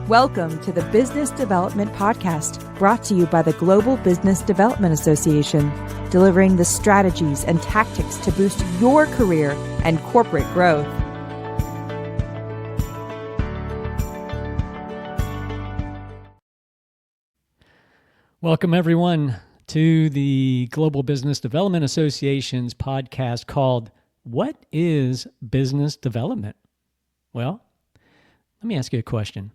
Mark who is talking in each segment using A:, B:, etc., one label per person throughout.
A: Welcome to the Business Development Podcast, brought to you by the Global Business Development Association, delivering the strategies and tactics to boost your career and corporate growth.
B: Welcome, everyone, to the Global Business Development Association's podcast called What is Business Development? Well, let me ask you a question.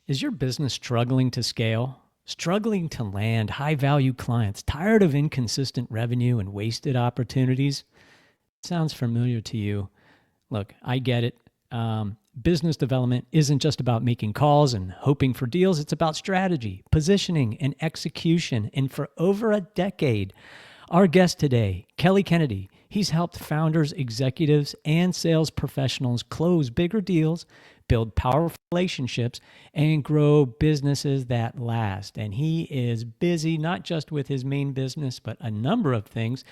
B: Is your business struggling to scale, struggling to land high-value clients, tired of inconsistent revenue and wasted opportunities? Sounds familiar to you. Look, I get it. Business development isn't just about making calls and hoping for deals. It's about strategy, positioning, and execution. And for over a decade, our guest today, Kelly Kennedy, he's helped founders, executives, and sales professionals close bigger deals, build powerful relationships, and grow businesses that last. And he is busy not just with his main business, but a number of things.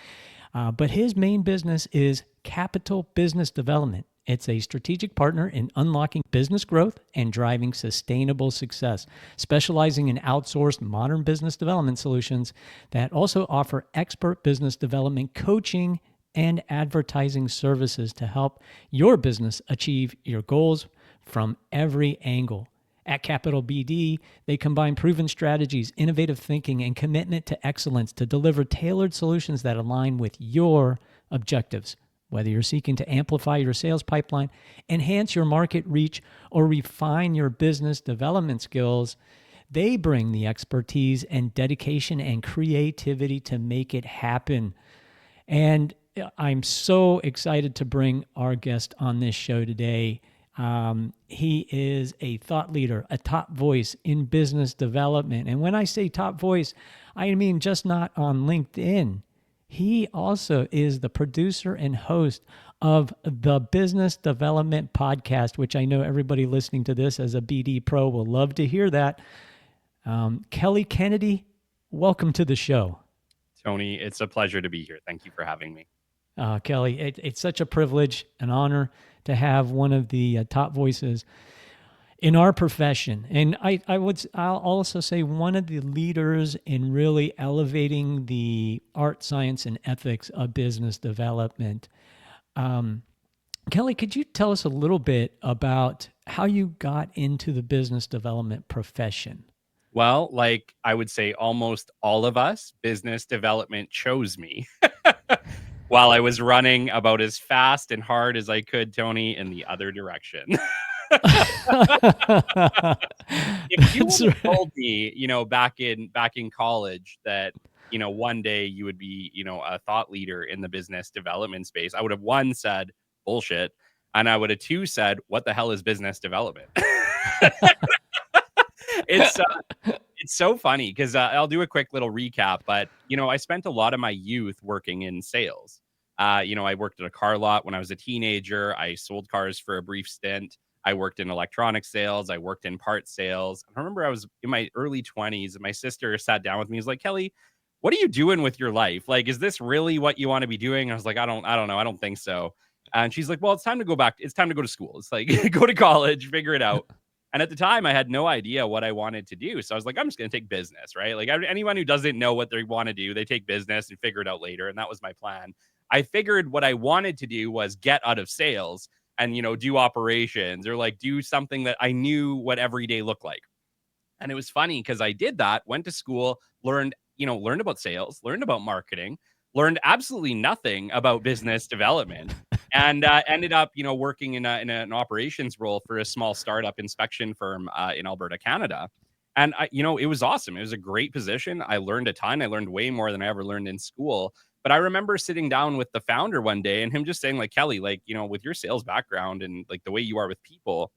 B: But his main business is Capital Business Development. It's a strategic partner in unlocking business growth and driving sustainable success, specializing in outsourced modern business development solutions that also offer expert business development coaching and advertising services to help your business achieve your goals from every angle. At Capital BD, they combine proven strategies, innovative thinking, and commitment to excellence to deliver tailored solutions that align with your objectives. Whether you're seeking to amplify your sales pipeline, enhance your market reach, or refine your business development skills, they bring the expertise and dedication and creativity to make it happen. And I'm so excited to bring our guest on this show today. He is a thought leader, a top voice in business development. And when I say top voice, I mean just not on LinkedIn. He also is the producer and host of the Business Development Podcast, which I know everybody listening to this as a BD pro will love to hear that. Kelly Kennedy, welcome to the show.
C: Tony, it's a pleasure to be here. Thank you for having me.
B: Kelly, it's such a privilege, an honor to have one of the top voices in our profession. And I'll also say one of the leaders in really elevating the art, science, and ethics of business development. Kelly, could you tell us a little bit about how you got into the business development profession?
C: Well, like I would say almost all of us, business development chose me while I was running about as fast and hard as I could, Tony, in the other direction. If you would have told me, back in college that, one day you would be, a thought leader in the business development space, I would have one said bullshit, and I would have two said, what the hell is business development? It's so funny because I'll do a quick little recap, but I spent a lot of my youth working in sales. I worked at a car lot when I was a teenager. I sold cars for a brief stint. I worked in electronic sales. I worked in parts sales. I remember I was in my early 20s and my sister sat down with me. She's like, Kelly, what are you doing with your life? Like, is this really what you want to be doing? I was like, I don't know. I don't think so. And she's like, well, it's time to go back. It's time to go to school. It's like, go to college, figure it out. And at the time, I had no idea what I wanted to do. So I was like, I'm just going to take business, right? Like anyone who doesn't know what they want to do, they take business and figure it out later. And that was my plan. I figured what I wanted to do was get out of sales and, do operations or like do something that I knew what every day looked like. And it was funny because I did that, went to school, learned about sales, learned about marketing, learned absolutely nothing about business development. And ended up, working in an operations role for a small startup inspection firm in Alberta, Canada. And, it was awesome. It was a great position. I learned a ton. I learned way more than I ever learned in school. But I remember sitting down with the founder one day and him just saying, like, Kelly, like, with your sales background and like the way you are with people,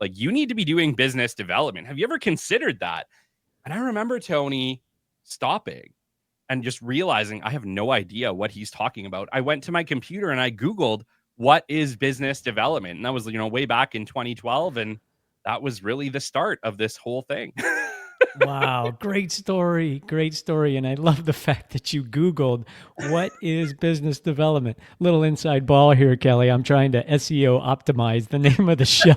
C: like you need to be doing business development. Have you ever considered that? And I remember Tony stopping and just realizing I have no idea what he's talking about. I went to my computer and I Googled, what is business development? And that was, way back in 2012. And that was really the start of this whole thing.
B: Wow, great story. Great story. And I love the fact that you Googled what is business development. Little inside ball here, Kelly. I'm trying to SEO optimize the name of the show.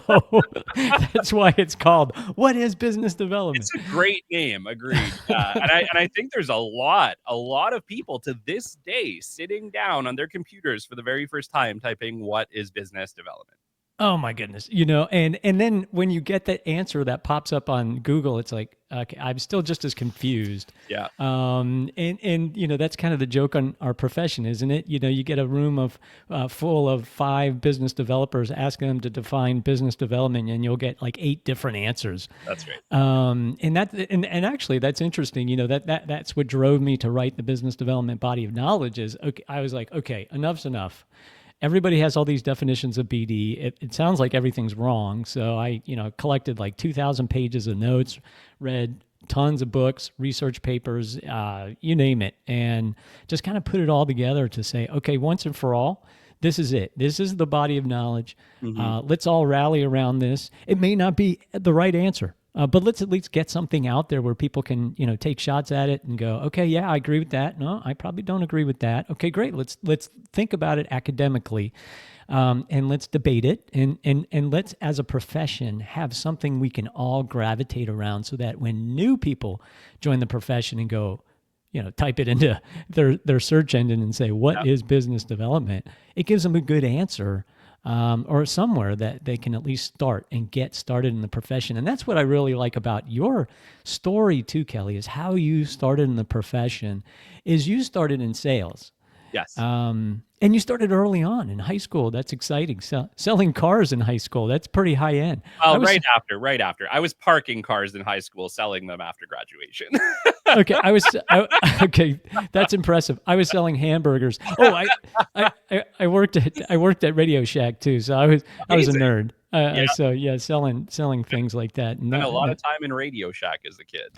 B: That's why it's called What is Business Development?
C: It's a great name, agreed. And I think there's a lot of people to this day sitting down on their computers for the very first time typing what is business development.
B: Oh my goodness. And then when you get that answer that pops up on Google, it's like, okay, I'm still just as confused.
C: Yeah.
B: And that's kind of the joke on our profession, isn't it? You get a room of full of 5 business developers, asking them to define business development, and you'll get like 8 different answers.
C: That's right.
B: And actually that's interesting. That's what drove me to write the business development body of knowledge. Is okay. I was like, okay, enough's enough. Everybody has all these definitions of BD. It sounds like everything's wrong. So I, collected like 2,000 pages of notes, read tons of books, research papers, you name it, and just kind of put it all together to say, okay, once and for all, this is it. This is the body of knowledge. Let's all rally around this. It may not be the right answer. But let's at least get something out there where people can, take shots at it and go, okay, yeah, I agree with that. No, I probably don't agree with that. Okay, great. Let's think about it academically, and let's debate it, and let's, as a profession, have something we can all gravitate around, so that when new people join the profession and go, type it into their search engine and say, what is business development? It gives them a good answer. Or somewhere that they can at least start and get started in the profession. And that's what I really like about your story too, Kelly, is how you started in the profession. Is you started in sales.
C: Yes.
B: And you started early on in high school. That's exciting. Selling cars in high school. That's pretty high end.
C: Well, right after. I was parking cars in high school, selling them after graduation.
B: Okay, okay, that's impressive. I was selling hamburgers. Oh, I worked at Radio Shack too, so I was a nerd. So yeah, selling things like that.
C: And a lot of time in Radio Shack as a kid.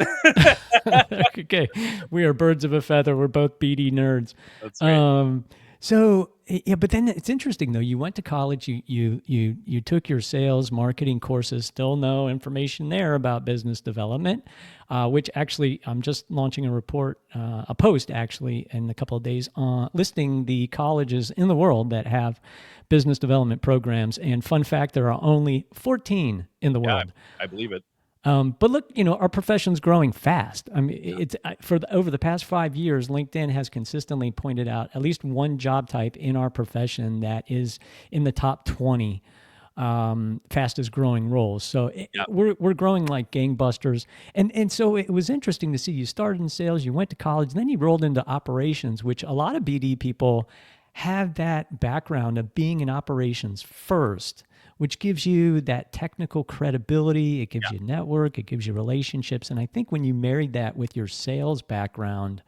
B: Okay, we are birds of a feather. We're both BD nerds.
C: That's right.
B: So yeah, but then it's interesting though. You went to college. You took your sales marketing courses. Still no information there about business development, which actually I'm just launching a post actually in a couple of days listing the colleges in the world that have business development programs. And fun fact, there are only 14 in the world.
C: I believe it.
B: But look, our profession's growing fast. I mean, over the past 5 years, LinkedIn has consistently pointed out at least one job type in our profession that is in the top 20 fastest growing roles. So we're growing like gangbusters. And so it was interesting to see you started in sales, you went to college, then you rolled into operations, which a lot of BD people have that background of being in operations first, which gives you that technical credibility. It gives you network, it gives you relationships. And I think when you married that with your sales background,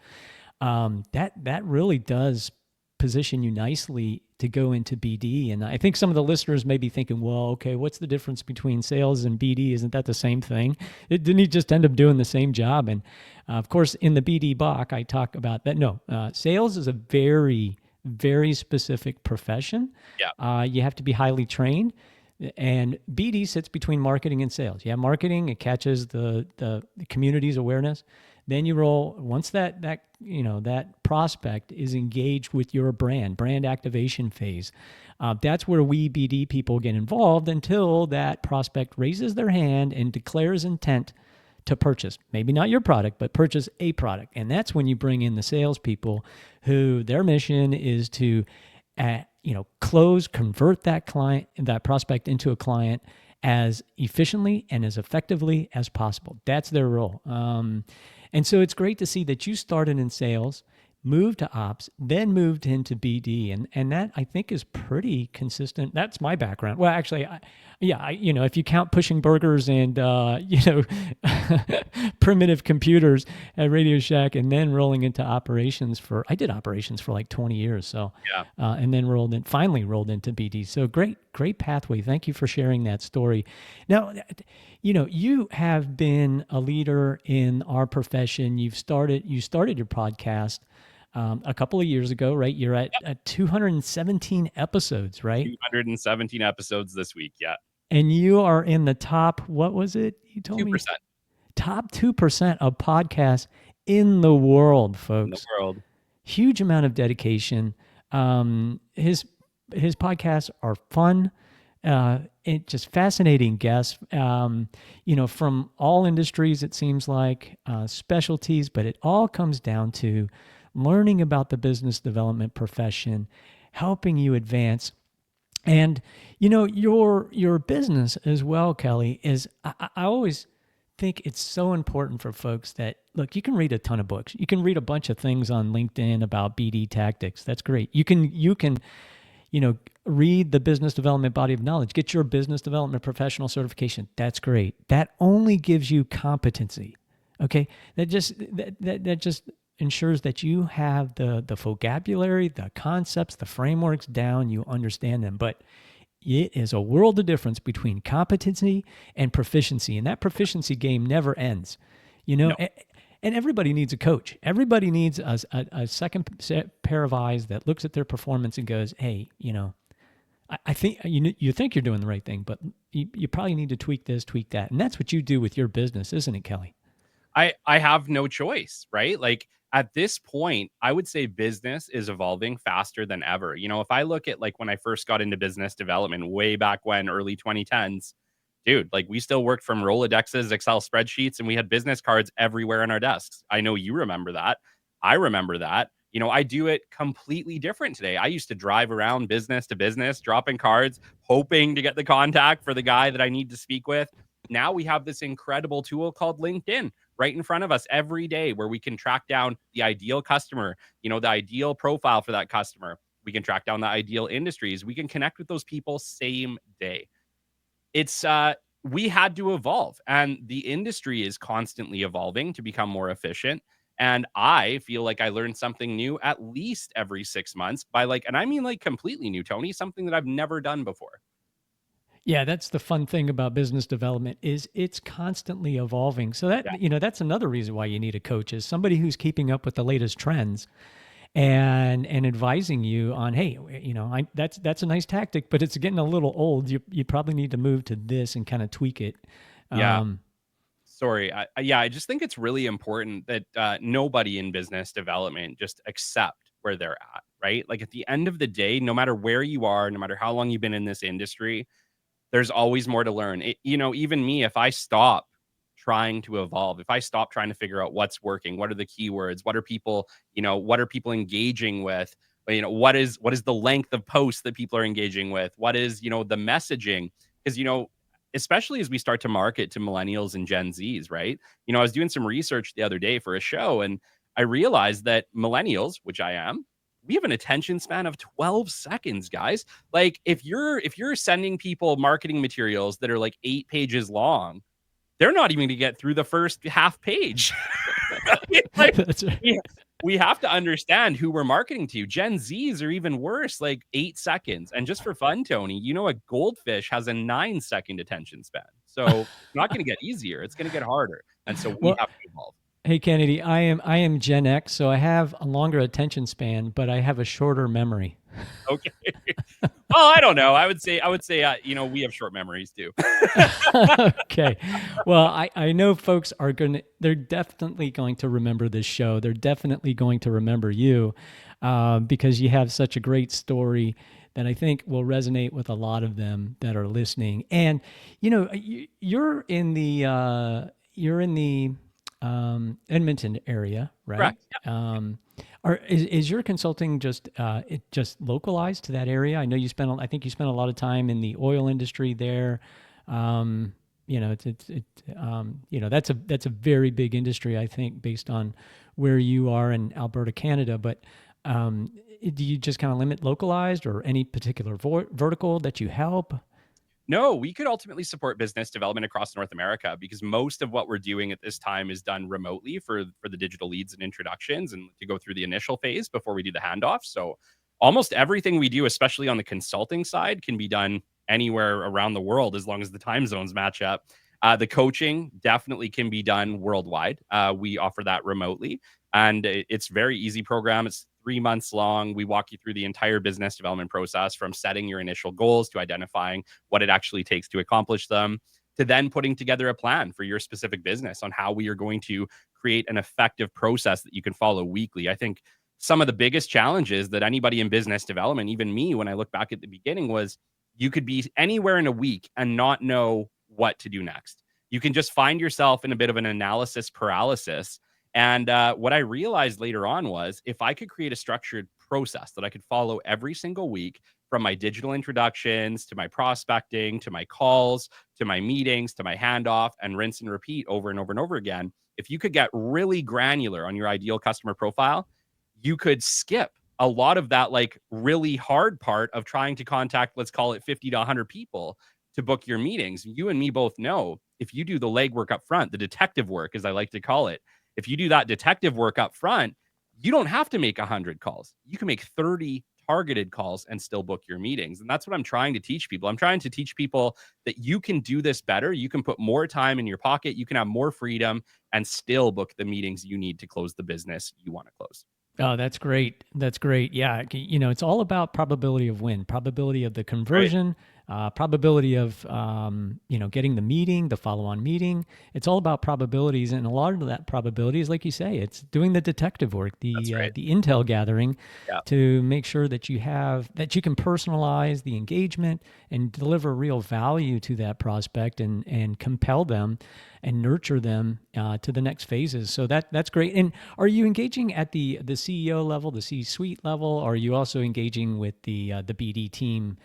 B: that really does position you nicely to go into BD. And I think some of the listeners may be thinking, well, okay, what's the difference between sales and BD? Isn't that the same thing? Didn't he just end up doing the same job? And of course, in the BD Bach, I talk about that. No, sales is a very, very specific profession.
C: Yeah.
B: You have to be highly trained. And BD sits between marketing and sales. You have marketing, it catches the community's awareness. Then you roll, once that prospect is engaged with your brand activation phase. That's where we BD people get involved until that prospect raises their hand and declares intent to purchase. Maybe not your product, but purchase a product. And that's when you bring in the salespeople who their mission is to convert that prospect into a client as efficiently and as effectively as possible. That's their role. And so it's great to see that you started in sales, moved to ops, then moved into BD. And that I think is pretty consistent. That's my background. Well, actually, if you count pushing burgers and, primitive computers at Radio Shack and then rolling into operations I did operations for like 20 years. So, and then finally rolled into BD. So great pathway. Thank you for sharing that story. Now, you have been a leader in our profession. You started your podcast a couple of years ago, right? You're at 217 episodes, right?
C: 217 episodes this week, yeah.
B: And you are in the top, what was it? You told
C: 2%.
B: me? top 2% of podcasts in the world,
C: In the
B: folks.
C: world.
B: Huge amount of dedication. His podcasts are fun. It just fascinating guests, from all industries, it seems like, specialties, but it all comes down to learning about the business development profession, helping you advance. And, your business as well, Kelly, is, I always think it's so important for folks that, look, you can read a ton of books. You can read a bunch of things on LinkedIn about BD tactics. That's great. You can read the business development body of knowledge, get your business development professional certification. That's great. That only gives you competency. Okay. That just ensures that you have the vocabulary, the concepts, the frameworks down, you understand them. But it is a world of difference between competency and proficiency. And that proficiency game never ends.
C: No.
B: And everybody needs a coach. Everybody needs a second pair of eyes that looks at their performance and goes, hey, I think you think you're doing the right thing, but you probably need to tweak this, tweak that. And that's what you do with your business, isn't it, Kelly?
C: I have no choice, right? Like at this point, I would say business is evolving faster than ever. If I look at like when I first got into business development way back when, early 2010s, dude, like we still worked from Rolodexes, Excel spreadsheets, and we had business cards everywhere on our desks. I know you remember that. I remember that. I do it completely different today. I used to drive around business to business, dropping cards, hoping to get the contact for the guy that I need to speak with. Now we have this incredible tool called LinkedIn right in front of us every day where we can track down the ideal customer, the ideal profile for that customer. We can track down the ideal industries. We can connect with those people same day. It's we had to evolve, and the industry is constantly evolving to become more efficient. And I feel like I learn something new at least every 6 months and I mean like completely new, Tony, something that I've never done before.
B: Yeah, that's the fun thing about business development is it's constantly evolving. So that, that's another reason why you need a coach, is somebody who's keeping up with the latest trends and advising you on, hey, that's a nice tactic, but it's getting a little old. You probably need to move to this and kind of tweak it.
C: Yeah. Sorry. I just think it's really important that nobody in business development just accept where they're at, right? Like at the end of the day, no matter where you are, no matter how long you've been in this industry, there's always more to learn. Even me, if I stop trying to evolve, if I stop trying to figure out what's working, what are the keywords, what are people engaging with, what is the length of posts that people are engaging with, what is, the messaging, because, especially as we start to market to millennials and Gen Zs, right? I was doing some research the other day for a show, and I realized that millennials, which I am, we have an attention span of 12 seconds, guys. Like if you're sending people marketing materials that are like 8 pages long, they're not even going to get through the first half page.
B: That's right.
C: We have to understand who we're marketing to. Gen Zs are even worse, like 8 seconds. And just for fun, Tony, a goldfish has a 9-second attention span. So it's not going to get easier. It's going to get harder. And so we have to evolve.
B: Hey, Kennedy, I am Gen X, so I have a longer attention span, but I have a shorter memory.
C: Okay. Well, I don't know. I would say, we have short memories too.
B: Okay. Well, I know folks they're definitely going to remember this show. They're definitely going to remember you because you have such a great story that I think will resonate with a lot of them that are listening. And, you're in the Edmonton area, right?
C: Correct. Yeah.
B: Is your consulting just localized to that area? I know I think you spent a lot of time in the oil industry there. That's a very big industry, I think, based on where you are in Alberta, Canada. But do you just kind of limit localized or any particular vertical that you help?
C: No, we could ultimately support business development across North America because most of what we're doing at this time is done remotely for the digital leads and introductions and to go through the initial phase before we do the handoff. So almost everything we do, especially on the consulting side, can be done anywhere around the world as long as the time zones match up. The coaching definitely can be done worldwide. We offer that remotely, and it's very easy program. It's 3 months long. We walk you through the entire business development process from setting your initial goals to identifying what it actually takes to accomplish them, to then putting together a plan for your specific business on how we are going to create an effective process that you can follow weekly. I think some of the biggest challenges that anybody in business development, even me, when I look back at the beginning, was you could be anywhere in a week and not know what to do next. You can just find yourself in a bit of an analysis paralysis. And what I realized later on was if I could create a structured process that I could follow every single week, from my digital introductions to my prospecting to my calls to my meetings to my handoff, and rinse and repeat over and over and over again, if you could get really granular on your ideal customer profile, you could skip a lot of that like really hard part of trying to contact, let's call it 50 to 100 people to book your meetings. You and me both know if you do the legwork up front, the detective work, as I like to call it, if you do that detective work up front, you don't have to make 100 calls. You can make 30 targeted calls and still book your meetings. And that's what I'm trying to teach people. I'm trying to teach people that you can do this better. You can put more time in your pocket. You can have more freedom and still book the meetings you need to close the business you want to close.
B: Oh, that's great. That's great. Yeah. It's all about probability of win, probability of the
C: Right.
B: conversion, probability of, getting the meeting, the follow-on meeting. It's all about probabilities. And a lot of that probability is, like you say, it's doing the detective work,
C: That's right.
B: the intel gathering
C: Yeah.
B: to make sure that you can personalize the engagement and deliver real value to that prospect and compel them and nurture them to the next phases. So that's great. And are you engaging at the CEO level, the C-suite level? Or are you also engaging with the BD team,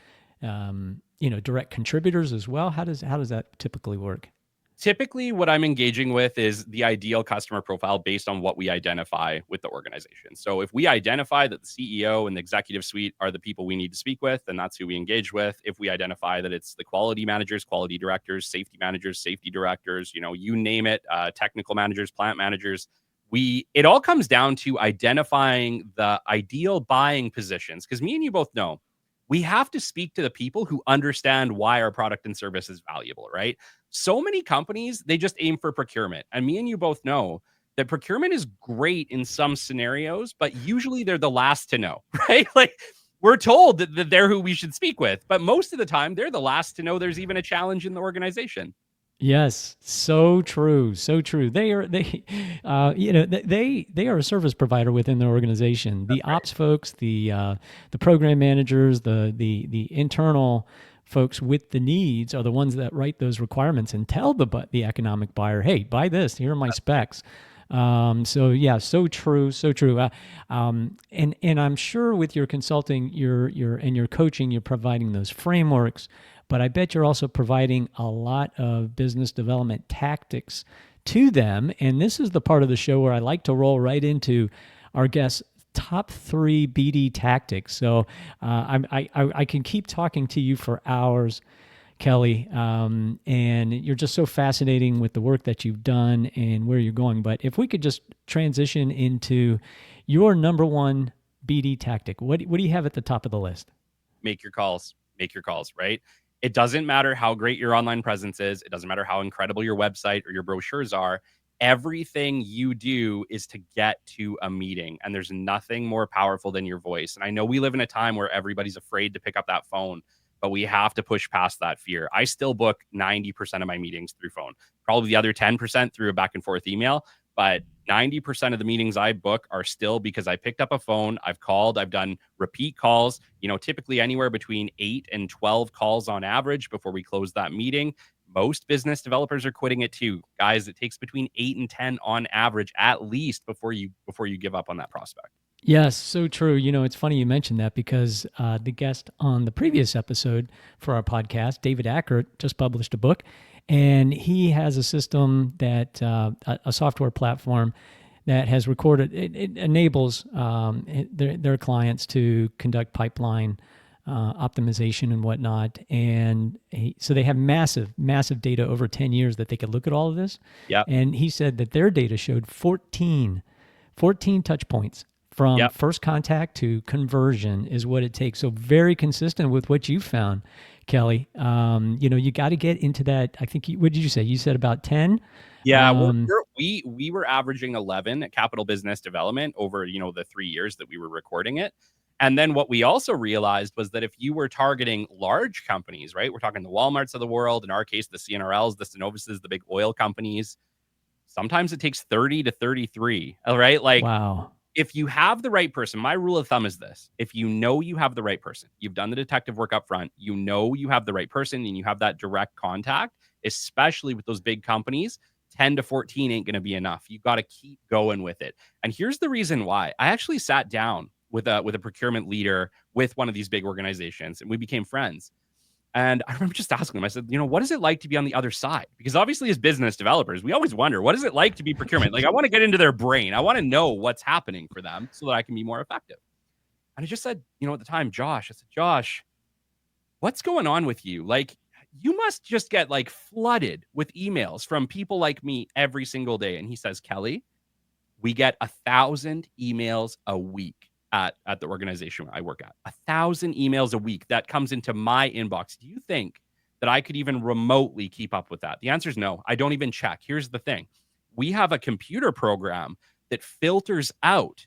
B: direct contributors as well? How does that typically work?
C: Typically, what I'm engaging with is the ideal customer profile based on what we identify with the organization. So if we identify that the CEO and the executive suite are the people we need to speak with, then that's who we engage with. If we identify that it's the quality managers, quality directors, safety managers, safety directors, you name it, technical managers, plant managers, it all comes down to identifying the ideal buying positions. Because me and you both know we have to speak to the people who understand why our product and service is valuable, right? So many companies, they just aim for procurement. And me and you both know that procurement is great in some scenarios, but usually they're the last to know, right? Like we're told that they're who we should speak with, but most of the time they're the last to know there's even a challenge in the organization.
B: Yes, so true, so true. They are they are a service provider within their organization. The ops folks, the program managers, the internal folks with the needs are the ones that write those requirements and tell the economic buyer, hey, buy this. Here are my specs. So yeah, so true, so true. And I'm sure with your consulting, your coaching, you're providing those frameworks. But I bet you're also providing a lot of business development tactics to them. And this is the part of the show where I like to roll right into our guest's top 3 BD tactics. So I can keep talking to you for hours, Kelly, and you're just so fascinating with the work that you've done and where you're going. But if we could just transition into your number 1 BD tactic, what do you have at the top of the list?
C: Make your calls, right? It doesn't matter how great your online presence is. It doesn't matter how incredible your website or your brochures are. Everything you do is to get to a meeting, and there's nothing more powerful than your voice. And I know we live in a time where everybody's afraid to pick up that phone, but we have to push past that fear. I still book 90% of my meetings through phone, probably the other 10% through a back and forth email, but 90% of the meetings I book are still because I picked up a phone, I've called, I've done repeat calls, typically anywhere between 8 and 12 calls on average before we close that meeting. Most business developers are quitting it too. Guys, it takes between 8 and 10 on average at least before you give up on that prospect.
B: Yes, so true. It's funny you mentioned that because the guest on the previous episode for our podcast, David Ackert, just published a book, and he has a system that a software platform that has recorded. It enables their clients to conduct pipeline optimization and whatnot, and so they have massive data over 10 years that they could look at all of this.
C: Yeah,
B: and he said that their data showed 14 touch points. From first contact to conversion is what it takes. So very consistent with what you found, Kelly. You got to get into that. I think, what did you say? You said about 10?
C: Yeah, we were averaging 11 at Capital Business Development over, the 3 years that we were recording it. And then what we also realized was that if you were targeting large companies, right? We're talking the Walmarts of the world, in our case, the CNRLs, the Synovises, the big oil companies. Sometimes it takes 30 to 33, all right? Like
B: Wow.
C: if you have the right person, my rule of thumb is this. If you know you have the right person, you've done the detective work up front, you know you have the right person and you have that direct contact, especially with those big companies, 10 to 14 ain't going to be enough. You got to keep going with it. And here's the reason why. I actually sat down with a procurement leader with one of these big organizations and we became friends. And I remember just asking him, I said, what is it like to be on the other side? Because obviously, as business developers, we always wonder, what is it like to be procurement? Like, I want to get into their brain. I want to know what's happening for them so that I can be more effective. And I just said, at the time, Josh, I said, Josh, what's going on with you? Like, you must just get like flooded with emails from people like me every single day. And he says, Kelly, we get 1,000 emails a week at the organization I work at. 1,000 emails a week that comes into my inbox. Do you think that I could even remotely keep up with that? The answer is no. I don't even check. Here's the thing. We have a computer program that filters out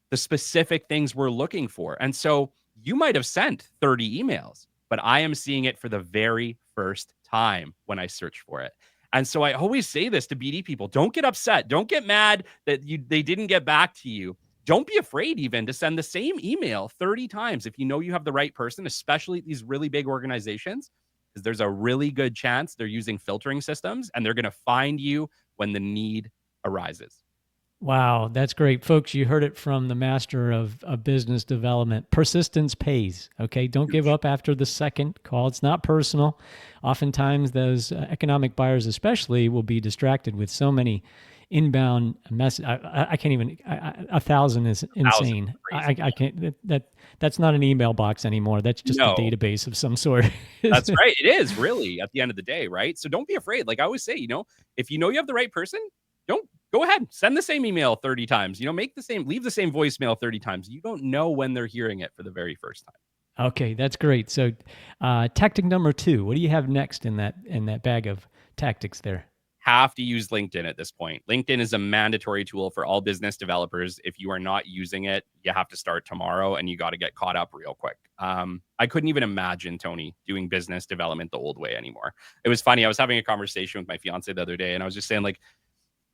C: the specific things we're looking for. And so you might have sent 30 emails, but I am seeing it for the very first time when I search for it. And so I always say this to BD people, don't get upset. Don't get mad that they didn't get back to you. Don't be afraid even to send the same email 30 times if you know you have the right person, especially these really big organizations, because there's a really good chance they're using filtering systems and they're going to find you when the need arises.
B: Wow, that's great. Folks, you heard it from the master of business development. Persistence pays, okay? Don't give up after the second call. It's not personal. Oftentimes, those economic buyers especially will be distracted with so many inbound messages. I can't even, 1,000 is insane. I can't, that's not an email box anymore. That's just a database of some sort.
C: That's right. It is really at the end of the day, right? So don't be afraid. Like I always say, if you know you have the right person, don't go ahead, send the same email 30 times, leave the same voicemail 30 times. You don't know when they're hearing it for the very first time.
B: Okay, that's great. So tactic number 2, what do you have next in that bag of tactics there?
C: Have to use LinkedIn at this point. LinkedIn is a mandatory tool for all business developers. If you are not using it, you have to start tomorrow and you got to get caught up real quick. I couldn't even imagine, Tony, doing business development the old way anymore. It was funny. I was having a conversation with my fiance the other day and I was just saying, like,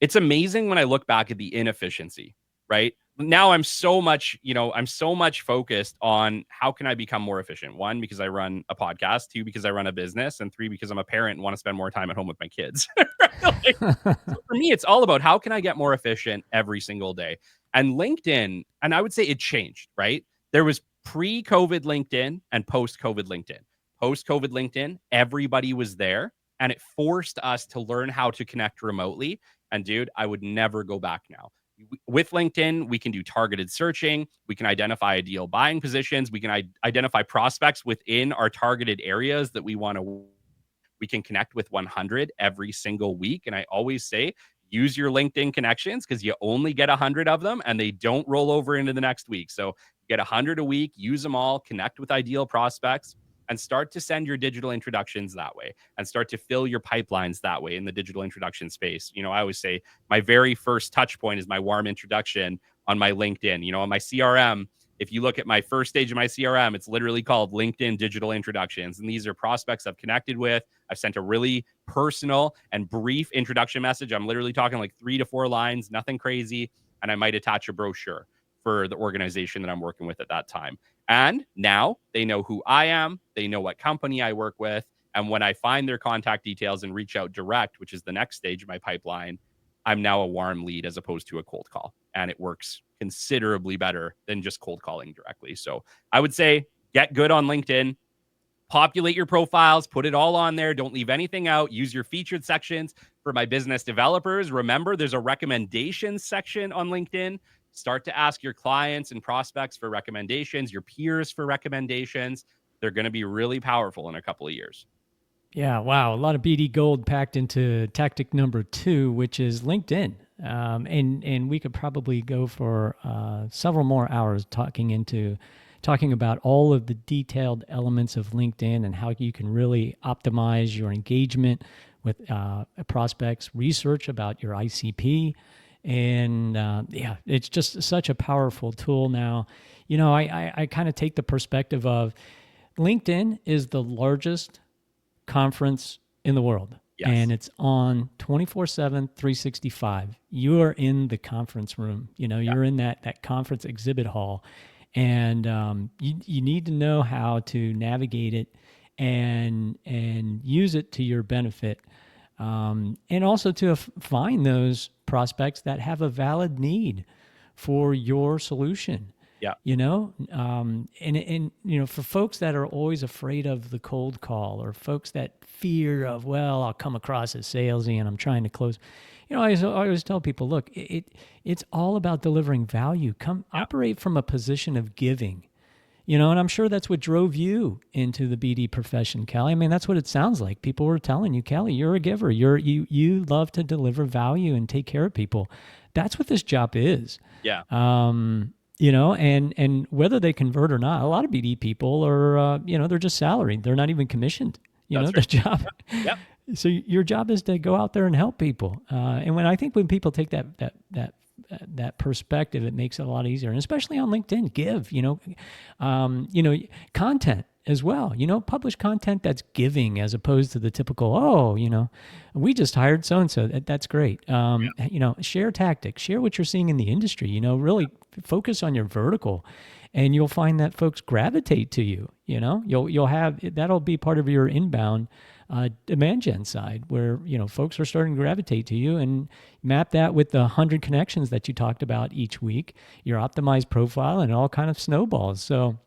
C: it's amazing when I look back at the inefficiency, right? Now I'm so much focused on how can I become more efficient? 1, because I run a podcast, 2, because I run a business, and 3, because I'm a parent and want to spend more time at home with my kids. So for me, it's all about how can I get more efficient every single day? And LinkedIn, and I would say it changed, right? There was pre-COVID LinkedIn and post-COVID LinkedIn. Post-COVID LinkedIn, everybody was there, and it forced us to learn how to connect remotely. And dude, I would never go back now. With LinkedIn, we can do targeted searching. We can identify ideal buying positions. We can identify prospects within our targeted areas that we want to. We can connect with 100 every single week. And I always say, use your LinkedIn connections because you only get 100 of them and they don't roll over into the next week. So get 100 a week, use them all, connect with ideal prospects, and start to send your digital introductions that way and start to fill your pipelines that way in the digital introduction space. I always say my very first touch point is my warm introduction on my LinkedIn. On my CRM, if you look at my first stage of my CRM, it's literally called LinkedIn Digital Introductions. And these are prospects I've connected with. I've sent a really personal and brief introduction message. I'm literally talking like 3 to 4 lines, nothing crazy. And I might attach a brochure for the organization that I'm working with at that time. And now they know who I am. They know what company I work with. And when I find their contact details and reach out direct, which is the next stage of my pipeline, I'm now a warm lead as opposed to a cold call. And it works considerably better than just cold calling directly. So I would say get good on LinkedIn, populate your profiles, put it all on there. Don't leave anything out. Use your featured sections for my business developers. Remember, there's a recommendations section on LinkedIn. Start to ask your clients and prospects for recommendations, your peers for recommendations. They're going to be really powerful in a couple of years.
B: Yeah, wow. A lot of BD gold packed into tactic number 2, which is LinkedIn. And we could probably go for several more hours talking about all of the detailed elements of LinkedIn and how you can really optimize your engagement with prospects, research about your ICP, And yeah, it's just such a powerful tool now. I kind of take the perspective of LinkedIn is the largest conference in the world.
C: Yes.
B: And it's on 24/7, 365. You are in the conference room. You're in that conference exhibit hall. And you need to know how to navigate it and use it to your benefit. And also to find those prospects that have a valid need for your solution.
C: Yeah.
B: And for folks that are always afraid of the cold call, or folks that fear of, well, I'll come across as salesy and I'm trying to close. I always tell people, look, it's all about delivering value. Operate from a position of giving. And I'm sure that's what drove you into the BD profession, Kelly. I mean, that's what it sounds like. People were telling you, Kelly, you're a giver. You love to deliver value and take care of people. That's what this job is.
C: Yeah.
B: And whether they convert or not, a lot of BD people are, they're just salaried. They're not even commissioned.
C: That's
B: The job.
C: Yep.
B: So your job is to go out there and help people. And when people take that perspective, it makes it a lot easier. And especially on LinkedIn, give, content as well, publish content that's giving, as opposed to the typical, we just hired so-and-so. That's great. Share tactics, share what you're seeing in the industry, really focus on your vertical, and you'll find that folks gravitate to you. You'll have, that'll be part of your inbound demand gen side, where folks are starting to gravitate to you, and map that with the 100 connections that you talked about each week, your optimized profile, and it all kind of snowballs. So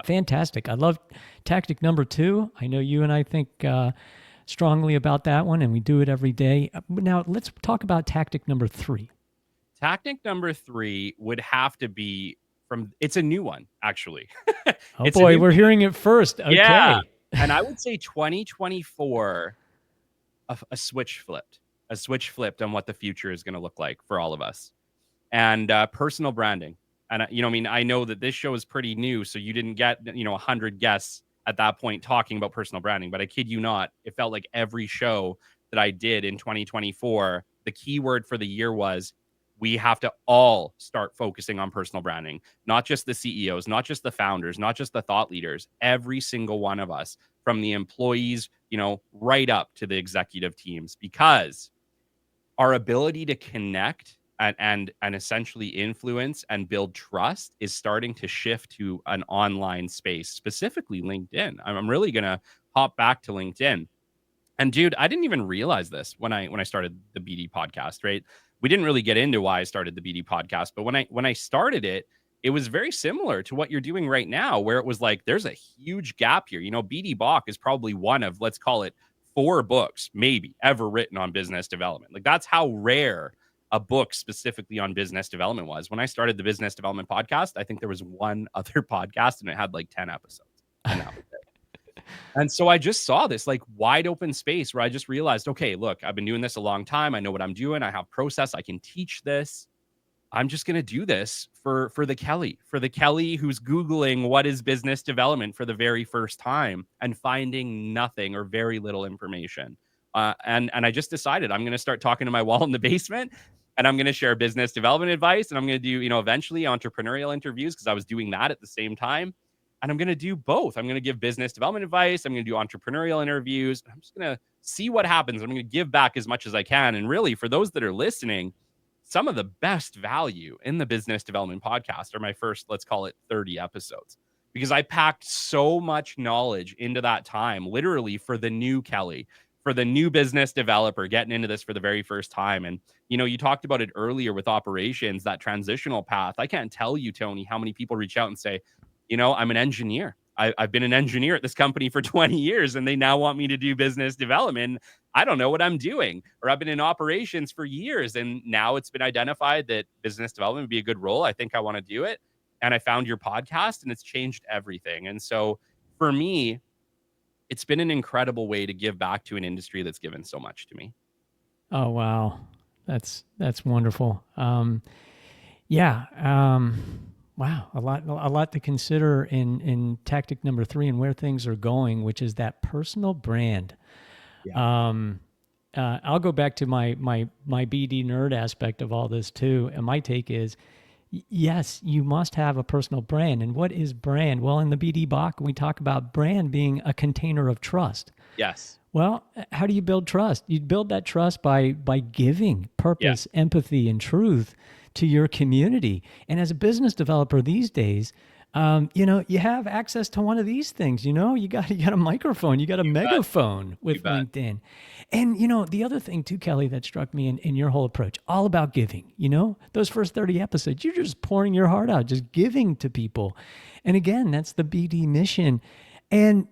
B: fantastic. I love tactic number 2. I know you and I think strongly about that one, and we do it every day. Now let's talk about tactic number 3.
C: Tactic number 3 would have to be it's a new one, actually.
B: Oh boy, we're hearing it first. Okay.
C: Yeah. And I would say 2024, a switch flipped on what the future is going to look like for all of us. And personal branding. And, I know that this show is pretty new, so you didn't get, 100 guests at that point talking about personal branding. But I kid you not, it felt like every show that I did in 2024, the key word for the year was, we have to all start focusing on personal branding, not just the CEOs, not just the founders, not just the thought leaders, every single one of us, from the employees, right up to the executive teams, because our ability to connect and essentially influence and build trust is starting to shift to an online space, specifically LinkedIn. I'm really going to hop back to LinkedIn. And dude, I didn't even realize this when I started the BD podcast, right? We didn't really get into why I started the BD podcast, but when I started it, it was very similar to what you're doing right now, where it was like, there's a huge gap here. BD Bach is probably one of, let's call it, 4 books maybe ever written on business development. Like, that's how rare a book specifically on business development was. When I started the business development podcast, I think there was one other podcast and it had like 10 episodes. And that was it. And so I just saw this like wide open space where I just realized, okay, look, I've been doing this a long time. I know what I'm doing. I have process. I can teach this. I'm just going to do this for the Kelly who's Googling what is business development for the very first time and finding nothing or very little information. And I just decided I'm going to start talking to my wall in the basement, and I'm going to share business development advice, and I'm going to do, eventually entrepreneurial interviews, because I was doing that at the same time. And I'm going to do both. I'm going to give business development advice. I'm going to do entrepreneurial interviews. I'm just going to see what happens. I'm going to give back as much as I can. And really, for those that are listening, some of the best value in the business development podcast are my first, let's call it 30 episodes, because I packed so much knowledge into that time, literally for the new Kelly, for the new business developer getting into this for the very first time. And, you talked about it earlier with operations, that transitional path. I can't tell you, Tony, how many people reach out and say, I'm an engineer. I've been an engineer at this company for 20 years, and they now want me to do business development. I don't know what I'm doing. Or I've been in operations for years, and now it's been identified that business development would be a good role. I think I want to do it. And I found your podcast, and it's changed everything. And so for me, it's been an incredible way to give back to an industry that's given so much to me.
B: Oh, wow. That's wonderful. Wow, a lot to consider in tactic number 3 and where things are going, which is that personal brand. Yeah. I'll go back to my BD nerd aspect of all this too. And my take is, yes, you must have a personal brand. And what is brand? Well, in the BD Bach, we talk about brand being a container of trust.
C: Yes.
B: Well, how do you build trust? You build that trust by giving purpose, empathy, and truth to your community. And as a business developer these days, you have access to one of these things. You got a microphone, you got a megaphone with LinkedIn. And the other thing too, Kelly, that struck me in your whole approach, all about giving. Those first 30 episodes, you're just pouring your heart out, just giving to people. And again, that's the BD mission. And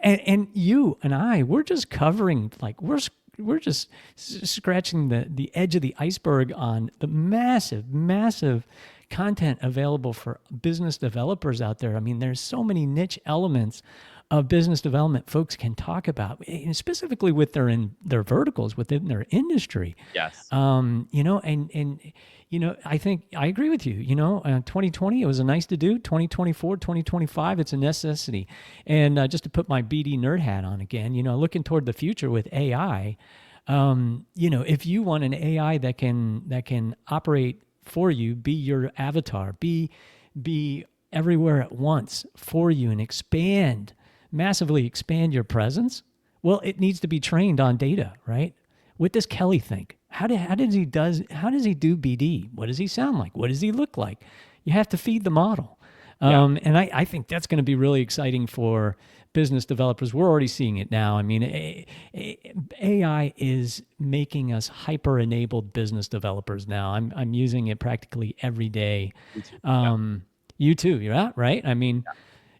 B: and you and I, we're just covering, like, we're just scratching the edge of the iceberg on the massive content available for business developers out there. I mean, there's so many niche elements of business development folks can talk about, specifically with their verticals within their industry.
C: Yes.
B: I think I agree with you. 2020, it was a nice to do. 2024, 2025, it's a necessity. And just to put my BD nerd hat on again, looking toward the future with AI, if you want an AI that can operate for you, be your avatar, be everywhere at once for you, and massively expand your presence, well, it needs to be trained on data, right? What does Kelly think? How does he do BD? What does he sound like? What does he look like? You have to feed the model. And I think that's going to be really exciting for business developers. We're already seeing it now. I mean, AI is making us hyper-enabled business developers now. I'm using it practically every day. You too, you're right? I mean,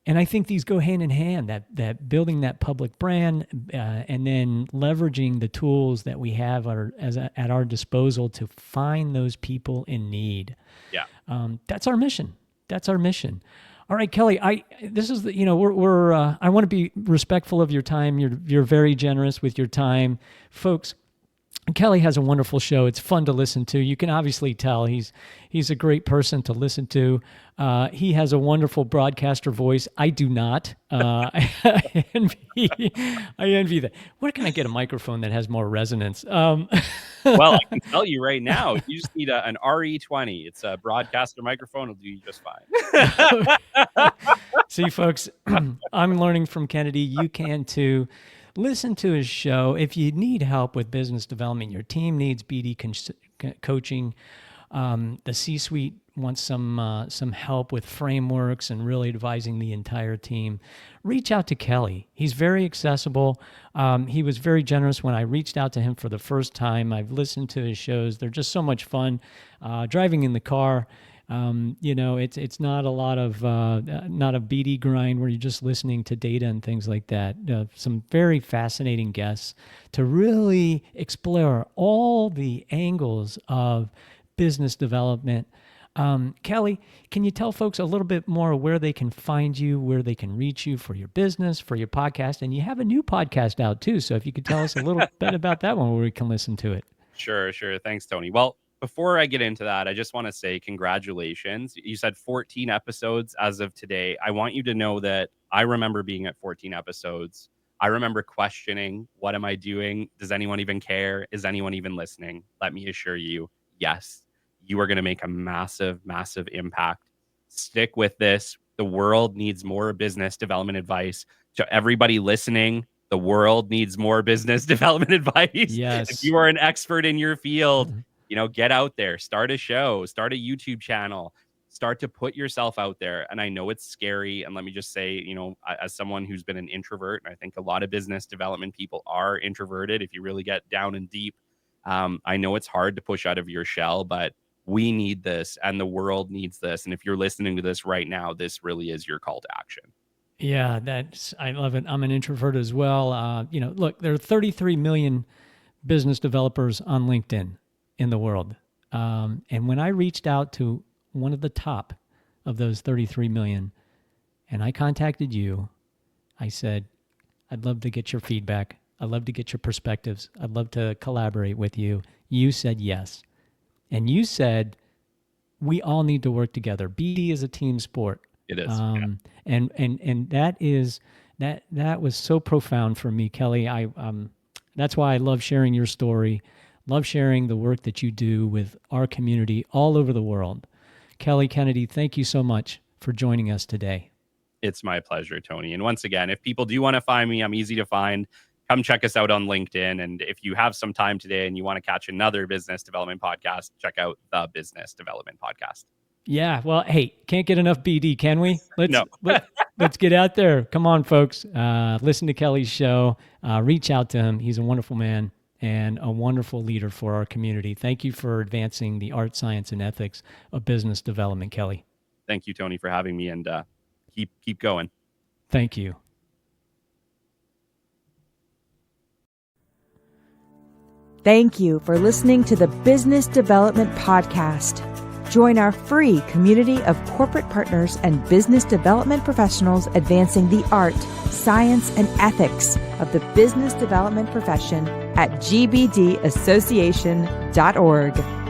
B: and I think these go hand in hand, that building that public brand and then leveraging the tools that we have at our disposal to find those people in need.
C: Yeah.
B: That's our mission. All right, Kelly, I want to be respectful of your time. You're very generous with your time. Folks, Kelly has a wonderful show. It's fun to listen to. You can obviously tell he's a great person to listen to. He has a wonderful broadcaster voice. I do not. I envy that. Where can I get a microphone that has more resonance?
C: Well, I can tell you right now, you just need an RE20. It's a broadcaster microphone. It'll do you just fine.
B: See, folks, I'm learning from Kennedy. You can too. Listen to his show. If you need help with business development, your team needs BD coaching, the C-suite wants some help with frameworks and really advising the entire team, reach out to Kelly. He's very accessible. He was very generous when I reached out to him for the first time. I've listened to his shows. They're just so much fun. Driving in the car, it's not a lot of not a BD grind where you're just listening to data and things like that. Some very fascinating guests to really explore all the angles of business development. Kelly, can you tell folks a little bit more where they can find you, where they can reach you for your business, for your podcast? And you have a new podcast out too. So if you could tell us a little bit about that one where we can listen to it.
C: Sure. Thanks, Tony. Well, before I get into that, I just want to say congratulations. You said 14 episodes as of today. I want you to know that I remember being at 14 episodes. I remember questioning, what am I doing? Does anyone even care? Is anyone even listening? Let me assure you, yes, you are going to make a massive, massive impact. Stick with this. The world needs more business development advice. To everybody listening, the world needs more business development advice.
B: Yes.
C: If you are an expert in your field, get out there, start a show, start a YouTube channel, start to put yourself out there. And I know it's scary. And let me just say, as someone who's been an introvert, and I think a lot of business development people are introverted, if you really get down and deep, I know it's hard to push out of your shell, but we need this and the world needs this. And if you're listening to this right now, this really is your call to action.
B: Yeah, I love it. I'm an introvert as well. Look, there are 33 million business developers on LinkedIn in the world. And when I reached out to one of the top of those 33 million and I contacted you, I said, I'd love to get your feedback. I'd love to get your perspectives. I'd love to collaborate with you. You said yes. And you said, we all need to work together. BD is a team sport.
C: It is.
B: And that was so profound for me, Kelly. That's why I love sharing your story, love sharing the work that you do with our community all over the world. Kelly Kennedy, thank you so much for joining us today.
C: It's my pleasure, Tony. And once again, if people do want to find me, I'm easy to find. Come check us out on LinkedIn. And if you have some time today and you want to catch another business development podcast, check out the Business Development Podcast.
B: Yeah, well, hey, can't get enough BD, can we?
C: No.
B: Let's get out there. Come on, folks. Listen to Kelly's show. Reach out to him. He's a wonderful man and a wonderful leader for our community. Thank you for advancing the art, science, and ethics of business development, Kelly.
C: Thank you, Tony, for having me, and keep going.
B: Thank you.
A: Thank you for listening to the Business Development Podcast. Join our free community of corporate partners and business development professionals advancing the art, science, and ethics of the business development profession at gbdassociation.org.